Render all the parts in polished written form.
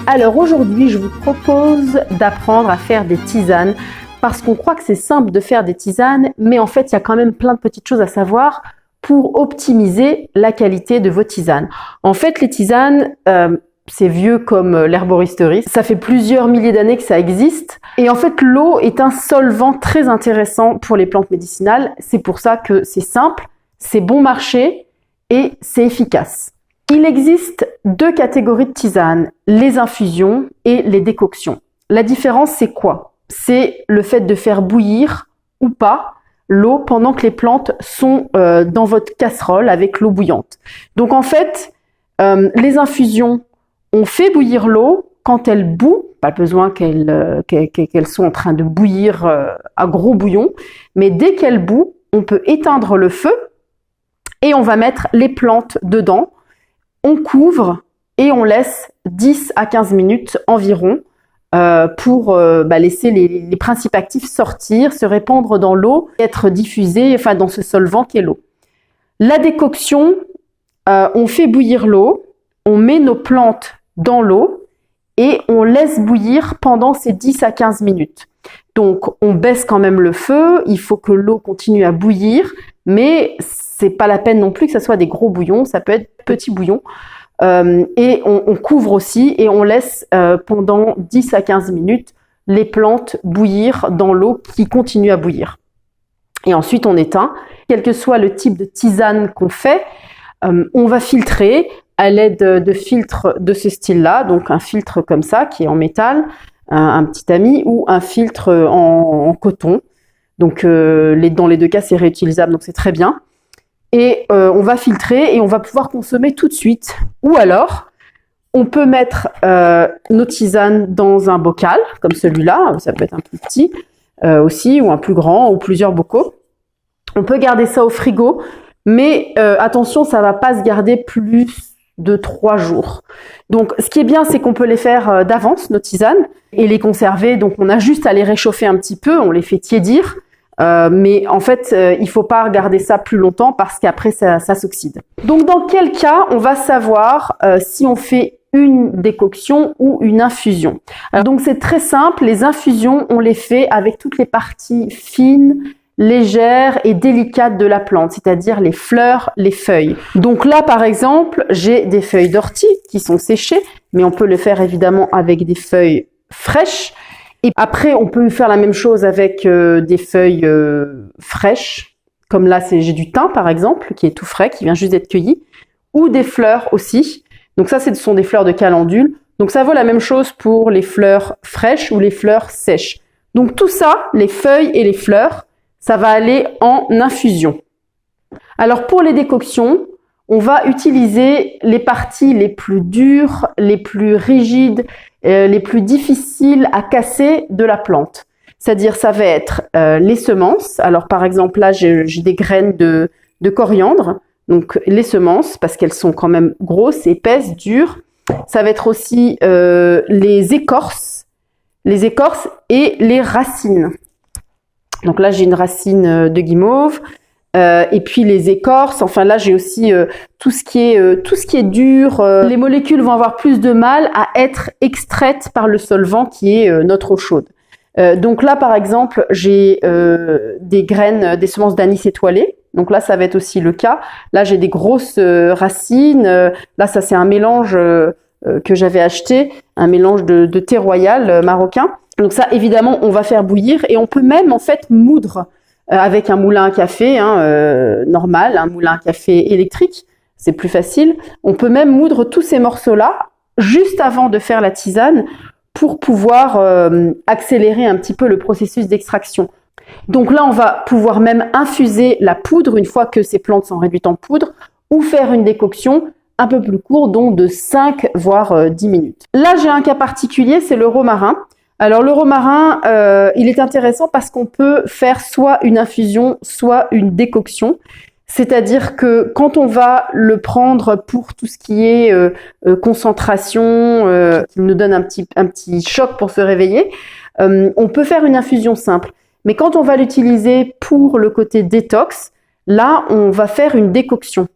Alors aujourd'hui, je vous propose d'apprendre à faire des tisanes parce qu'on croit que c'est simple de faire des tisanes, mais en fait, il y a quand même plein de petites choses à savoir pour optimiser la qualité de vos tisanes. En fait, les tisanes, c'est vieux comme l'herboristerie. Ça fait plusieurs milliers d'années que ça existe. Et en fait, l'eau est un solvant très intéressant pour les plantes médicinales. C'est pour ça que c'est simple, c'est bon marché et c'est efficace. Il existe deux catégories de tisanes, les infusions et les décoctions. La différence, c'est quoi? C'est le fait de faire bouillir ou pas l'eau pendant que les plantes sont dans votre casserole avec l'eau bouillante. Donc en fait, les infusions, on fait bouillir l'eau quand elle bout, pas besoin qu'elles soient en train de bouillir à gros bouillon, mais dès qu'elles bouent, on peut éteindre le feu et on va mettre les plantes dedans. On couvre et on laisse 10 à 15 minutes environ pour laisser les principes actifs sortir, se répandre dans l'eau, être diffusés dans ce solvant qu'est l'eau. La décoction, on fait bouillir l'eau, on met nos plantes dans l'eau et on laisse bouillir pendant ces 10 à 15 minutes. Donc on baisse quand même le feu, il faut que l'eau continue à bouillir, mais c'est pas la peine non plus que ça soit des gros bouillons, ça peut être petits bouillons. Et on couvre aussi et on laisse pendant 10 à 15 minutes les plantes bouillir dans l'eau qui continue à bouillir. Et ensuite on éteint. Quel que soit le type de tisane qu'on fait, on va filtrer à l'aide de filtres de ce style-là, donc un filtre comme ça qui est en métal, un petit tamis, ou un filtre en coton. Donc dans les deux cas c'est réutilisable, donc c'est très bien. Et on va filtrer et on va pouvoir consommer tout de suite. Ou alors, on peut mettre nos tisanes dans un bocal, comme celui-là, ça peut être un plus petit aussi, ou un plus grand, ou plusieurs bocaux. On peut garder ça au frigo, mais attention, ça ne va pas se garder plus de 3 jours. Donc, ce qui est bien, c'est qu'on peut les faire d'avance, nos tisanes, et les conserver. Donc, on a juste à les réchauffer un petit peu, on les fait tiédir. Mais en fait, il faut pas garder ça plus longtemps parce qu'après ça s'oxyde. Donc dans quel cas on va savoir si on fait une décoction ou une infusion? Alors, donc c'est très simple, les infusions on les fait avec toutes les parties fines, légères et délicates de la plante, c'est-à-dire les fleurs, les feuilles. Donc là par exemple, j'ai des feuilles d'ortie qui sont séchées, mais on peut le faire évidemment avec des feuilles fraîches. Et après, on peut faire la même chose avec des feuilles fraîches, comme là, j'ai du thym par exemple, qui est tout frais, qui vient juste d'être cueilli, ou des fleurs aussi. Donc ça, ce sont des fleurs de calendule. Donc ça vaut la même chose pour les fleurs fraîches ou les fleurs sèches. Donc tout ça, les feuilles et les fleurs, ça va aller en infusion. Alors pour les décoctions, on va utiliser les parties les plus dures, les plus rigides, les plus difficiles à casser de la plante. C'est-à-dire, ça va être les semences. Alors, par exemple, là, j'ai des graines de coriandre. Donc, les semences, parce qu'elles sont quand même grosses, épaisses, dures. Ça va être aussi les écorces et les racines. Donc là, j'ai une racine de guimauve. Et puis les écorces, enfin là j'ai aussi tout ce qui est dur. Les molécules vont avoir plus de mal à être extraites par le solvant qui est notre eau chaude. Donc là par exemple j'ai des graines, des semences d'anis étoilé. Donc là ça va être aussi le cas. Là j'ai des grosses racines. Là ça c'est un mélange que j'avais acheté, un mélange de thé royal marocain. Donc ça évidemment on va faire bouillir et on peut même en fait moudre avec un moulin à café normal, un moulin à café électrique, c'est plus facile. On peut même moudre tous ces morceaux-là juste avant de faire la tisane pour pouvoir accélérer un petit peu le processus d'extraction. Donc là, on va pouvoir même infuser la poudre une fois que ces plantes sont réduites en poudre ou faire une décoction un peu plus courte, donc de 5 voire 10 minutes. Là, j'ai un cas particulier, c'est le romarin. Alors le romarin, il est intéressant parce qu'on peut faire soit une infusion, soit une décoction. C'est-à-dire que quand on va le prendre pour tout ce qui est concentration, qui nous donne un petit choc pour se réveiller, on peut faire une infusion simple. Mais quand on va l'utiliser pour le côté détox, là, on va faire une décoction.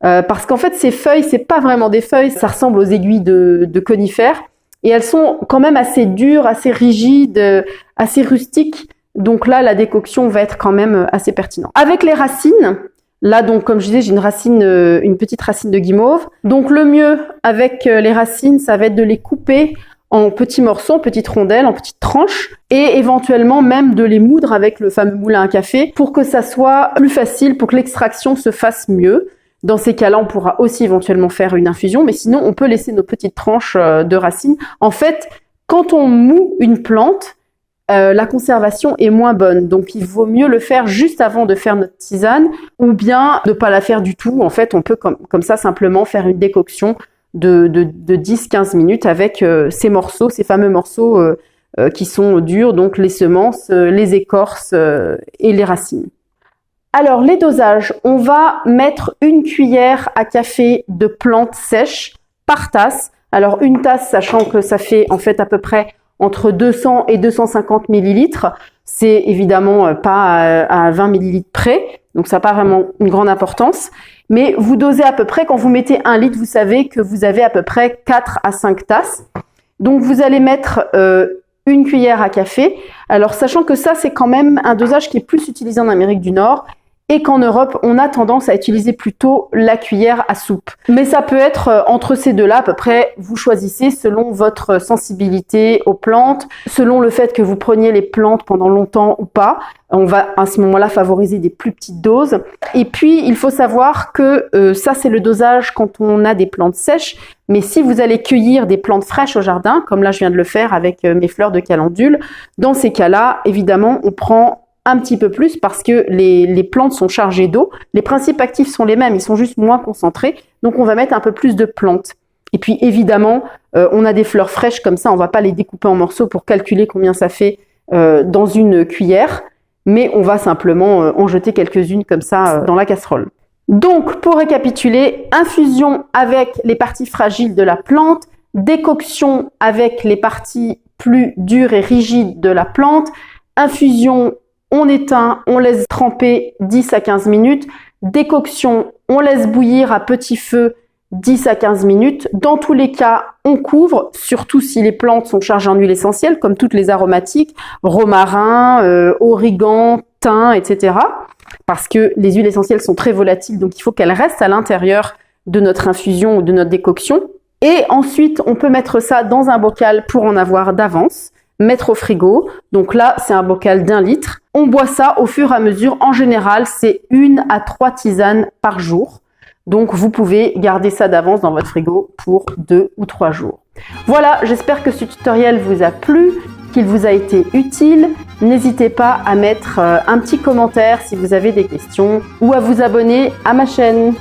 Parce qu'en fait, ces feuilles, c'est pas vraiment des feuilles, ça ressemble aux aiguilles de conifères. et elles sont quand même assez dures, assez rigides, assez rustiques. Donc là, la décoction va être quand même assez pertinente. Avec les racines, là donc comme je disais, j'ai une petite racine de guimauve. Donc le mieux avec les racines, ça va être de les couper en petits morceaux, en petites rondelles, en petites tranches, et éventuellement même de les moudre avec le fameux moulin à café pour que ça soit plus facile, pour que l'extraction se fasse mieux. Dans ces cas-là, on pourra aussi éventuellement faire une infusion, mais sinon on peut laisser nos petites tranches de racines. En fait, quand on moud une plante, la conservation est moins bonne. Donc, il vaut mieux le faire juste avant de faire notre tisane ou bien ne pas la faire du tout. En fait, on peut comme ça simplement faire une décoction de 10-15 minutes avec ces morceaux, ces fameux morceaux qui sont durs, donc les semences, les écorces et les racines. Alors, les dosages, on va mettre une cuillère à café de plantes sèches par tasse. Alors, une tasse, sachant que ça fait en fait à peu près entre 200 et 250 millilitres. C'est évidemment pas à 20 millilitres près, donc ça n'a pas vraiment une grande importance. Mais vous dosez à peu près, quand vous mettez 1 litre, vous savez que vous avez à peu près 4 à 5 tasses. Donc vous allez mettre une cuillère à café. Alors sachant que ça, c'est quand même un dosage qui est plus utilisé en Amérique du Nord, et qu'en Europe, on a tendance à utiliser plutôt la cuillère à soupe. Mais ça peut être entre ces deux-là, à peu près, vous choisissez selon votre sensibilité aux plantes, selon le fait que vous preniez les plantes pendant longtemps ou pas. On va à ce moment-là favoriser des plus petites doses. Et puis, il faut savoir que ça, c'est le dosage quand on a des plantes sèches. Mais si vous allez cueillir des plantes fraîches au jardin, comme là, je viens de le faire avec mes fleurs de calendule, dans ces cas-là, évidemment, on prend un petit peu plus parce que les plantes sont chargées d'eau. Les principes actifs sont les mêmes, ils sont juste moins concentrés. Donc, on va mettre un peu plus de plantes. Et puis, évidemment, on a des fleurs fraîches comme ça. On ne va pas les découper en morceaux pour calculer combien ça fait dans une cuillère. Mais on va simplement en jeter quelques-unes comme ça dans la casserole. Donc, pour récapituler, infusion avec les parties fragiles de la plante, décoction avec les parties plus dures et rigides de la plante, infusion, on éteint, on laisse tremper 10 à 15 minutes. Décoction, on laisse bouillir à petit feu 10 à 15 minutes. Dans tous les cas, on couvre, surtout si les plantes sont chargées en huile essentielle, comme toutes les aromatiques, romarin, origan, thym, etc. Parce que les huiles essentielles sont très volatiles, donc il faut qu'elles restent à l'intérieur de notre infusion ou de notre décoction. Et ensuite, on peut mettre ça dans un bocal pour en avoir d'avance. Mettre au frigo. Donc là, c'est un bocal d'1 litre. On boit ça au fur et à mesure. En général, c'est 1 à 3 tisanes par jour. Donc, vous pouvez garder ça d'avance dans votre frigo pour 2 ou 3 jours. Voilà, j'espère que ce tutoriel vous a plu, qu'il vous a été utile. N'hésitez pas à mettre un petit commentaire si vous avez des questions ou à vous abonner à ma chaîne.